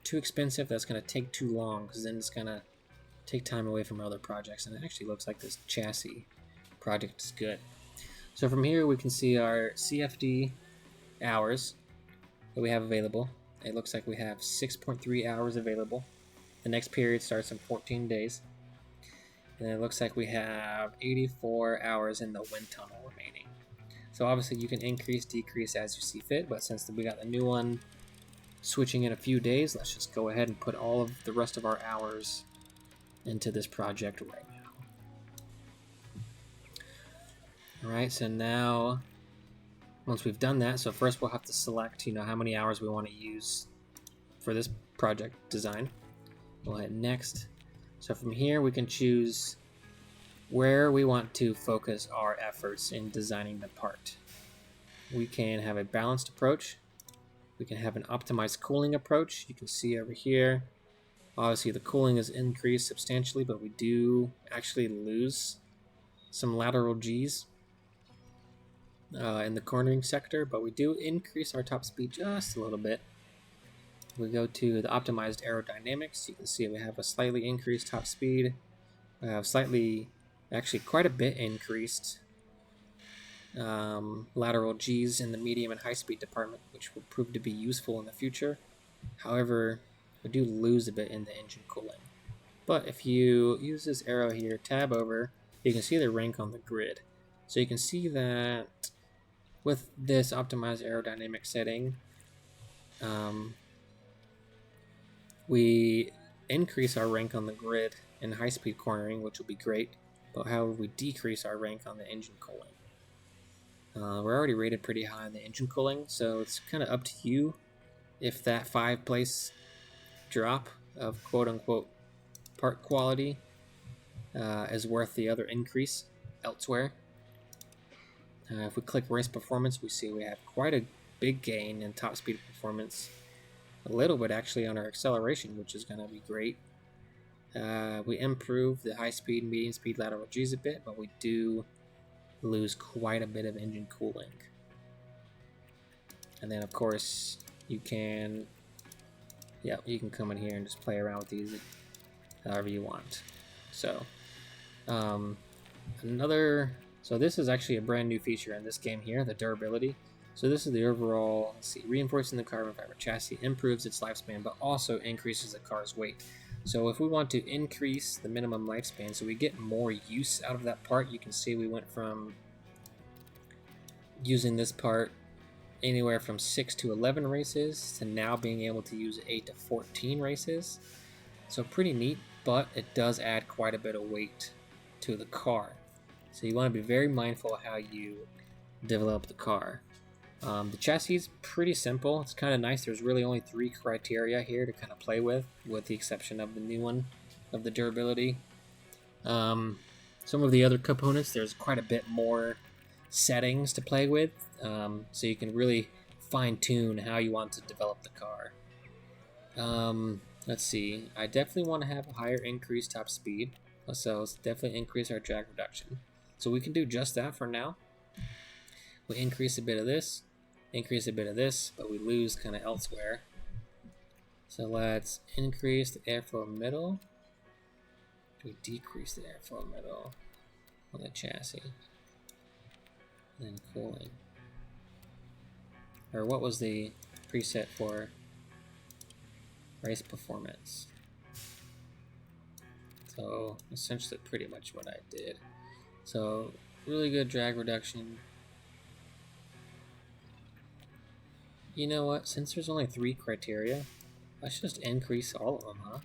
too expensive that's going to take too long, because then it's going to take time away from other projects. And it actually looks like this chassis project is good. So from here we can see our CFD hours that we have available. It looks like we have 6.3 hours available. The next period starts in 14 days. And it looks like we have 84 hours in the wind tunnel remaining. So obviously you can increase, decrease as you see fit, but since we got the new one switching in a few days, let's just go ahead and put all of the rest of our hours into this project right now. Alright, so now once we've done that, so first we'll have to select, how many hours we want to use for this project design. We'll hit next. So from here we can choose where we want to focus our efforts in designing the part. We can have a balanced approach. We can have an optimized cooling approach. You can see over here, obviously the cooling is increased substantially, but we do actually lose some lateral G's in the cornering sector, but we do increase our top speed just a little bit. We go to the optimized aerodynamics. You can see we have a slightly increased top speed. We have actually quite a bit increased lateral G's in the medium and high speed department, which will prove to be useful in the future. However, we do lose a bit in the engine cooling. But if you use this arrow here, tab over, you can see the rank on the grid. So you can see that with this optimized aerodynamic setting, we increase our rank on the grid in high speed cornering, which will be great, but however we decrease our rank on the engine cooling. We're already rated pretty high on the engine cooling, so it's kind of up to you if that 5-place drop of quote-unquote part quality is worth the other increase elsewhere. If we click race performance, we see we have quite a big gain in top speed performance, a little bit actually on our acceleration, which is going to be great. We improve the high speed and medium speed lateral G's a bit, but we do lose quite a bit of engine cooling. And then of course you can come in here and just play around with these however you want. So so this is actually a brand new feature in this game here, the durability. So this is the overall, reinforcing the carbon fiber chassis improves its lifespan, but also increases the car's weight. So if we want to increase the minimum lifespan so we get more use out of that part, you can see we went from using this part anywhere from 6 to 11 races to now being able to use 8 to 14 races. So pretty neat, but it does add quite a bit of weight to the car. So you want to be very mindful of how you develop the car. The chassis is pretty simple. It's kind of nice. There's really only 3 criteria here to kind of play with the exception of the new one, of the durability. Some of the other components, there's quite a bit more settings to play with, so you can really fine-tune how you want to develop the car. Let's see. I definitely want to have a higher increased top speed, so let's definitely increase our drag reduction. So we can do just that for now. We increase a bit of this, increase a bit of this, but we lose kind of elsewhere. So let's increase the airflow middle. We decrease the airflow middle on the chassis. And then cooling. or what was the preset for race performance? So essentially pretty much what I did. So really good drag reduction. You know what, since there's only 3 criteria, let's just increase all of them, huh?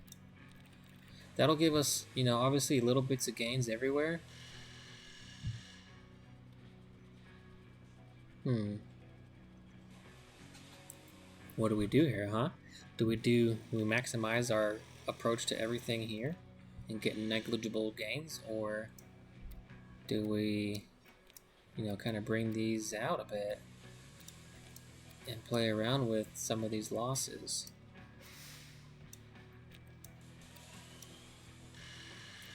That'll give us, you know, obviously little bits of gains everywhere. What do we do here, huh? Do we maximize our approach to everything here and get negligible gains, or do we, you know, kind of bring these out a bit and play around with some of these losses?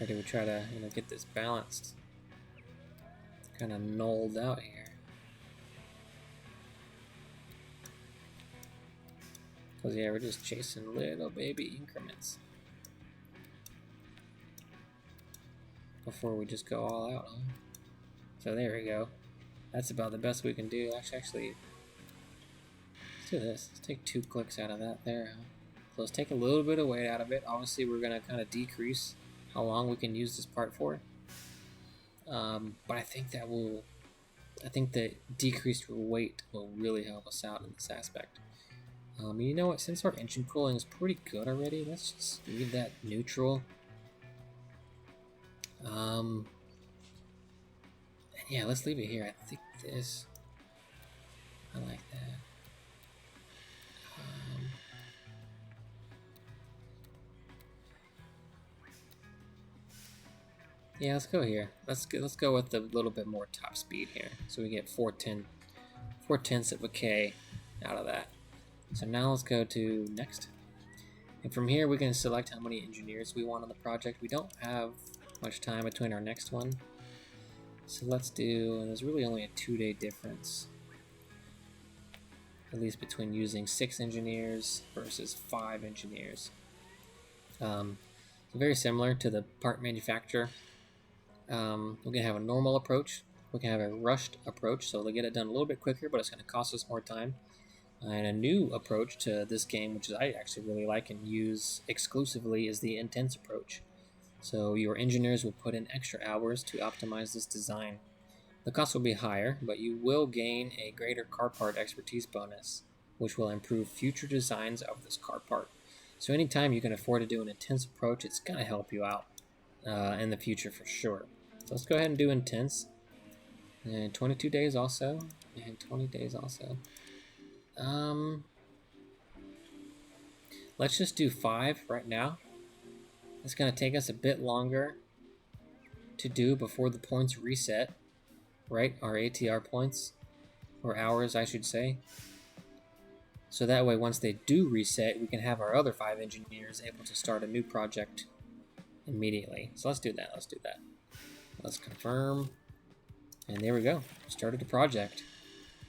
Or do we try to, you know, get this balanced, kind of nulled out here? Because yeah, we're just chasing little baby increments before we just go all out, huh? So there we go. That's about the best we can do. Actually, let's do this. Let's take 2 clicks out of that there, huh? So let's take a little bit of weight out of it. Obviously, we're going to kind of decrease how long we can use this part for. But I think the decreased weight will really help us out in this aspect. You know what, since our engine cooling is pretty good already, let's just leave that neutral. And yeah, let's leave it here. I think this, I like that. Yeah, let's go here. Let's go with a little bit more top speed here, so we get 4/10 of a K out of that. So now let's go to next, and from here we can select how many engineers we want on the project. We don't have much time between our next one, so let's do, and there's really only a 2-day difference, at least between using 6 engineers versus 5 engineers. Very similar to the part manufacturer. We're going to have a normal approach. We can have a rushed approach, so they'll get it done a little bit quicker, but it's going to cost us more time. And a new approach to this game, which I actually really like and use exclusively, is the intense approach. So your engineers will put in extra hours to optimize this design. The cost will be higher, but you will gain a greater car part expertise bonus, which will improve future designs of this car part. So anytime you can afford to do an intense approach, it's going to help you out in the future for sure. So let's go ahead and do intense. And 22 days also, and 20 days also. Let's just do 5 right now. It's going to take us a bit longer to do before the points reset, right? Our ATR points, or hours, I should say. So that way, once they do reset, we can have our other 5 engineers able to start a new project immediately. So let's do that. Let's confirm. And there we go. Started the project.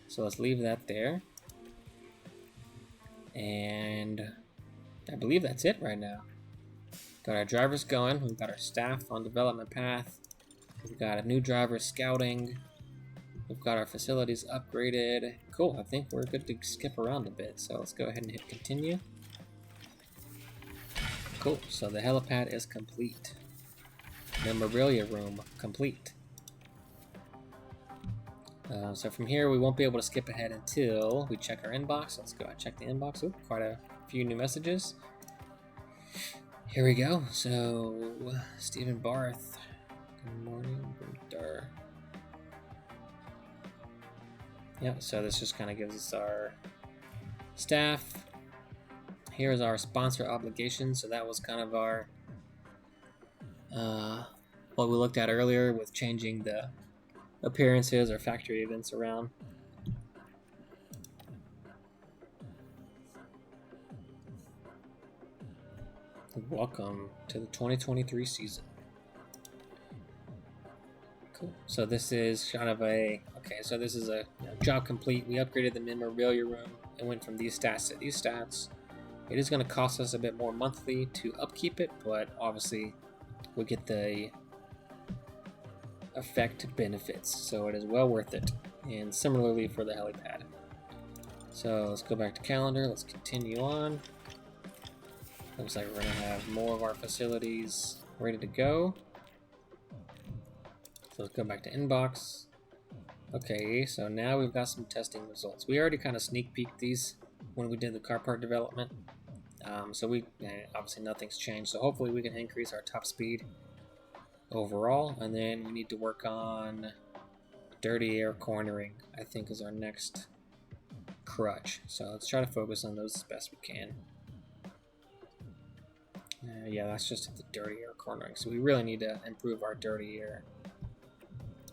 So let's leave that there. And I believe that's it right now. Got our drivers going. We've got our staff on development path. We've got a new driver scouting. We've got our facilities upgraded. Cool, I think we're good to skip around a bit. So let's go ahead and hit continue. Cool, so the helipad is complete. Memorabilia room complete. So from here, we won't be able to skip ahead until we check our inbox. Let's go and check the inbox. Ooh, quite a few new messages. Here we go. So, Stephen Barth. Good morning, Burt. Yeah, so this just kind of gives us our staff. Here's our sponsor obligation. So that was kind of our, what we looked at earlier with changing the appearances or factory events around. Welcome to the 2023 season. Cool. So this is kind of a, okay, so this is a job complete. We upgraded the memorabilia room. It went from these stats to these stats. It is going to cost us a bit more monthly to upkeep it, but obviously we get the effect benefits, so it is well worth it. And similarly for the helipad. So let's go back to calendar. Let's continue on. Looks like we're going to have more of our facilities ready to go. So let's go back to inbox. Okay, so now we've got some testing results. We already kind of sneak peeked these when we did the car part development. So obviously nothing's changed. So hopefully we can increase our top speed overall. And then we need to work on dirty air cornering, I think, is our next crutch. So let's try to focus on those as best we can. Yeah, that's just the dirty air cornering. So we really need to improve our dirty air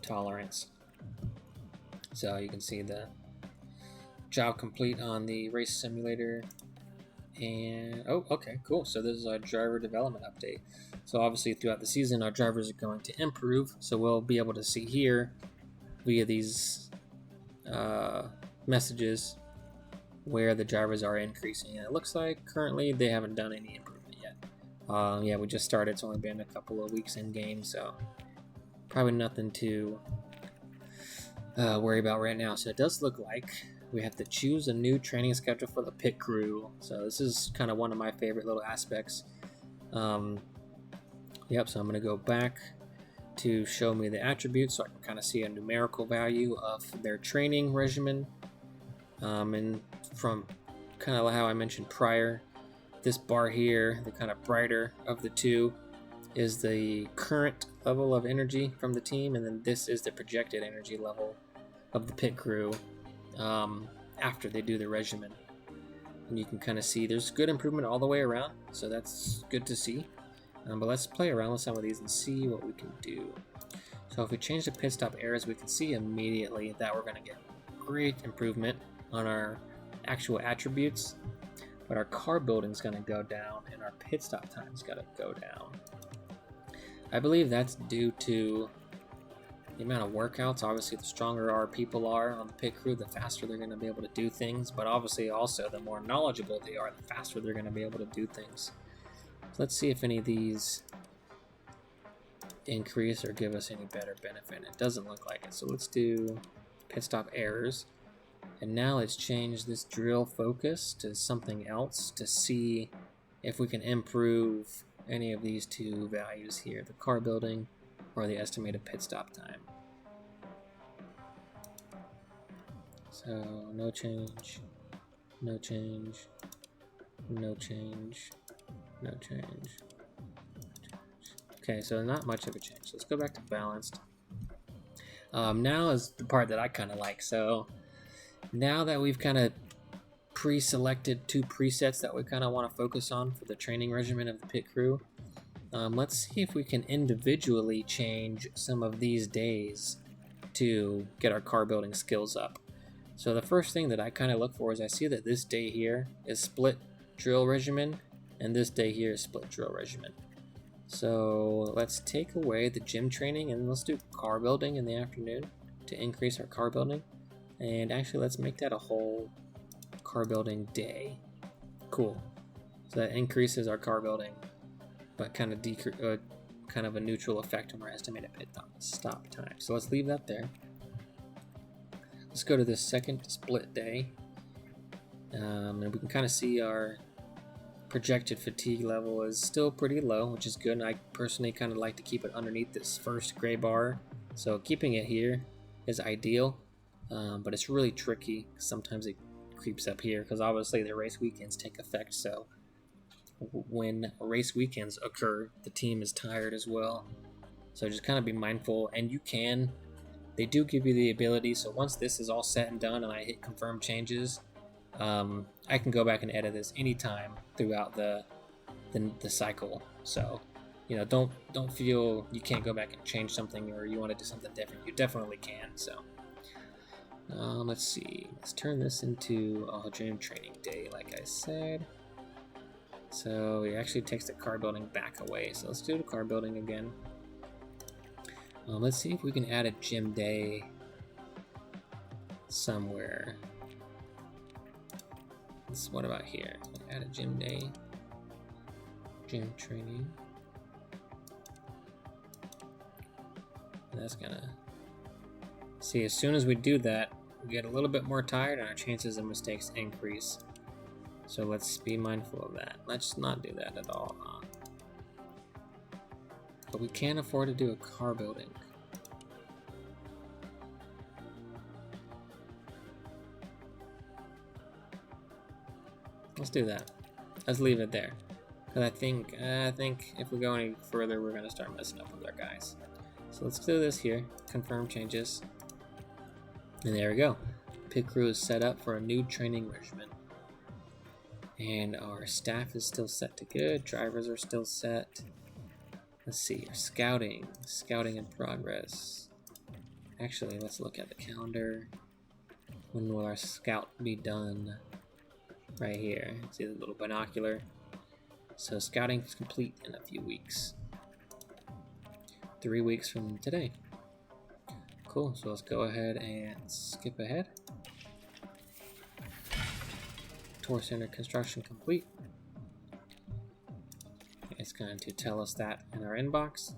tolerance. So you can see the job complete on the race simulator. And oh, okay, cool. So this is our driver development update. So obviously throughout the season, our drivers are going to improve. So we'll be able to see here via these messages where the drivers are increasing. And it looks like currently they haven't done any improvement yet. Yeah, we just started. It's only been a couple of weeks in game, so probably nothing to worry about right now. So it does look like we have to choose a new training schedule for the pit crew. So this is kind of one of my favorite little aspects. Yep, so I'm going to go back to show me the attributes so I can kind of see a numerical value of their training regimen. And from kind of how I mentioned prior, this bar here, the kind of brighter of the two, is the current level of energy from the team, and then this is the projected energy level of the pit crew after they do the regimen. And you can kind of see there's good improvement all the way around, so that's good to see. But let's play around with some of these and see what we can do. So if we change the pit stop errors, we can see immediately that we're going to get great improvement on our actual attributes, but our car building is going to go down and our pit stop time is going to go down. I believe that's due to the amount of workouts. Obviously, the stronger our people are on the pit crew, the faster they're going to be able to do things. But obviously, also, the more knowledgeable they are, the faster they're going to be able to do things. So let's see if any of these increase or give us any better benefit. It doesn't look like it. So let's do pit stop errors. And now let's change this drill focus to something else to see if we can improve any of these two values here, the car building or the estimated pit stop time. So no change, no change, no change, no change. Okay, so not much of a change. Let's go back to balanced. Now is the part that I kind of like. So now that we've kind of pre-selected two presets that we kind of want to focus on for the training regimen of the pit crew, let's see if we can individually change some of these days to get our car building skills up. So the first thing that I kind of look for is I see that this day here is split drill regimen and this day here is split drill regimen. So let's take away the gym training and let's do car building in the afternoon to increase our car building. And actually let's make that a whole car building day. Cool. So that increases our car building, but kind of kind of a neutral effect on our estimated pit stop time. So let's leave that there. Let's go to the second split day, and we can kind of see our projected fatigue level is still pretty low, which is good. And I personally kind of like to keep it underneath this first gray bar, so keeping it here is ideal. But it's really tricky. Sometimes it creeps up here because obviously the race weekends take effect. So when race weekends occur, the team is tired as well. So just kind of be mindful. And they do give you the ability. So once this is all set and done and I hit confirm changes, I can go back and edit this anytime throughout the cycle. So, you know, don't feel you can't go back and change something or you want to do something different. You definitely can. So. Let's see. Let's turn this into a gym training day, like I said. So it actually takes the car building back away. So let's do the car building again. Let's see if we can add a gym day somewhere. What about here? Add a gym day. Gym training. And that's gonna... See, as soon as we do that, we get a little bit more tired and our chances of mistakes increase. So let's be mindful of that. Let's not do that at all. But we can't afford to do a car building. Let's do that. Let's leave it there. Because I think if we go any further, we're going to start messing up with our guys. So let's do this here. Confirm changes. And there we go. Pit crew is set up for a new training regimen. And our staff is still set to good. Drivers are still set. Let's see. Scouting in progress. Actually, let's look at the calendar. When will our scout be done? Right here. See the little binocular. So scouting is complete in a few weeks. 3 weeks from today. Cool, so let's go ahead and skip ahead. Tour center construction complete. It's going to tell us that in our inbox.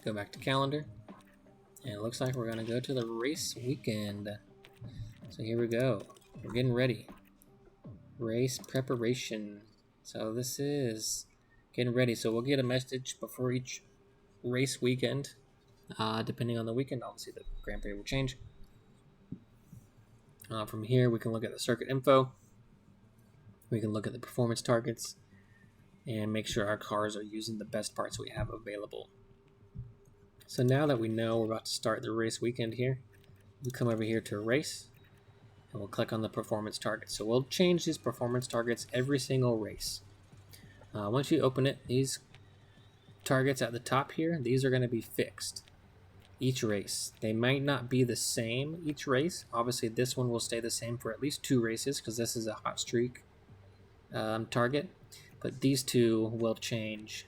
Go back to calendar. And it looks like we're going to go to the race weekend. So here we go. We're getting ready. Race preparation. So this is getting ready. So we'll get a message before each race weekend. Depending on the weekend, obviously the Grand Prix will change. From here, we can look at the circuit info. We can look at the performance targets and make sure our cars are using the best parts we have available. So now that we know we're about to start the race weekend here, we come over here to race. And we'll click on the performance targets. So we'll change these performance targets every single race. Once you open it, these targets at the top here, these are going to be fixed each race. They might not be the same each race. Obviously, this one will stay the same for at least 2 races because this is a hot streak target. But these two will change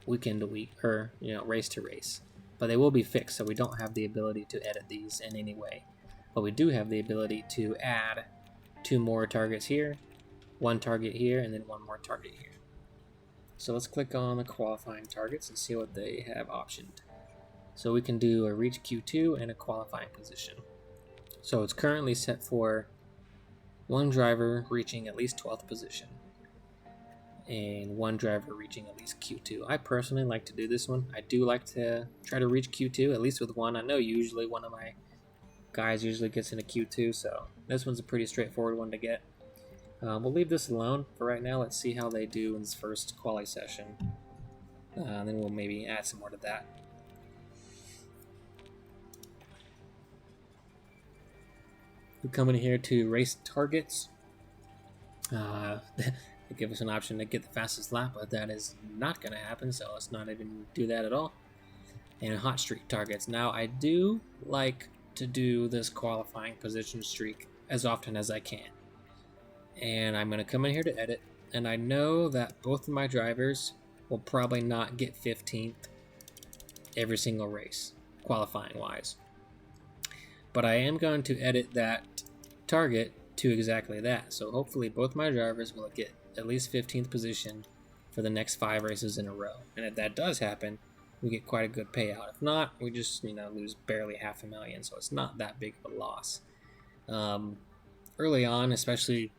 weekend to week, or race to race. But they will be fixed, so we don't have the ability to edit these in any way. But we do have the ability to add 2 more targets here, 1 target here, and then 1 more target here. So let's click on the qualifying targets and see what they have optioned. So we can do a reach Q2 and a qualifying position. So it's currently set for 1 driver reaching at least 12th position and 1 driver reaching at least Q2. I personally like to do this one. I do like to try to reach Q2 at least with 1. I know usually one of my guys usually gets into Q2, so this one's a pretty straightforward one to get. We'll leave this alone for right now. Let's see how they do in this first quali session. Then we'll maybe add some more to that. We come in here to race targets. They give us an option to get the fastest lap, but that is not going to happen, so let's not even do that at all. And hot streak targets. Now, I do like to do this qualifying position streak as often as I can. And I'm going to come in here to edit, and I know that both of my drivers will probably not get 15th every single race, qualifying wise. But I am going to edit that target to exactly that. So hopefully both my drivers will get at least 15th position for the next 5 races in a row. And if that does happen, we get quite a good payout. If not, we just lose barely $500,000, so it's not that big of a loss. Early on, especially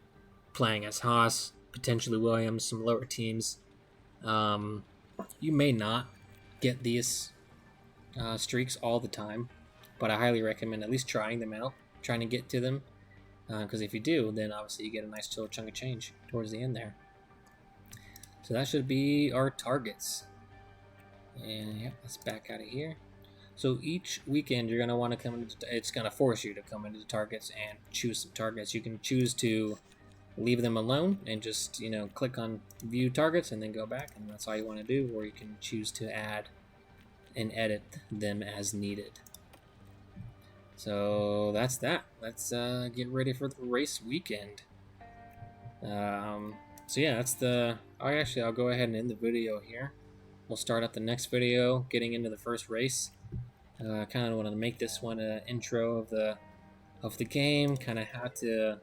playing as Haas, potentially Williams, some lower teams, you may not get these streaks all the time, but I highly recommend at least trying them out, trying to get to them, because if you do, then obviously you get a nice chill chunk of change towards the end there. So that should be our targets. And yeah, let's back out of here. So each weekend you're going to want to come into, it's going to force you to come into the targets and choose some targets. You can choose to leave them alone and just, click on view targets and then go back, and that's all you want to do, or you can choose to add and edit them as needed. So that's that. Let's get ready for the race weekend. So yeah, that's the, I'll go ahead and end the video here. We'll start up the next video, getting into the first race. Kind of want to make this one an intro of the game, kind of how to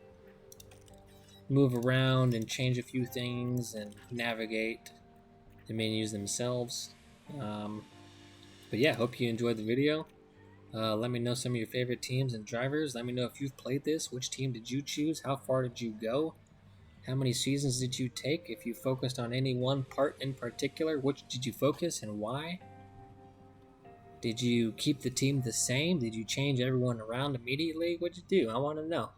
move around and change a few things and navigate the menus themselves. But yeah, hope you enjoyed the video, Let me know some of your favorite teams and drivers. Let me know if you've played this. Which team did you choose? How far did you go? How many seasons did you take? If you focused on any one part in particular, which did you focus and why? Did you keep the team the same? Did you change everyone around immediately? What'd you do? I want to know.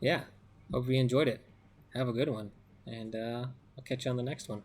Yeah. Hope you enjoyed it. Have a good one. And I'll catch you on the next one.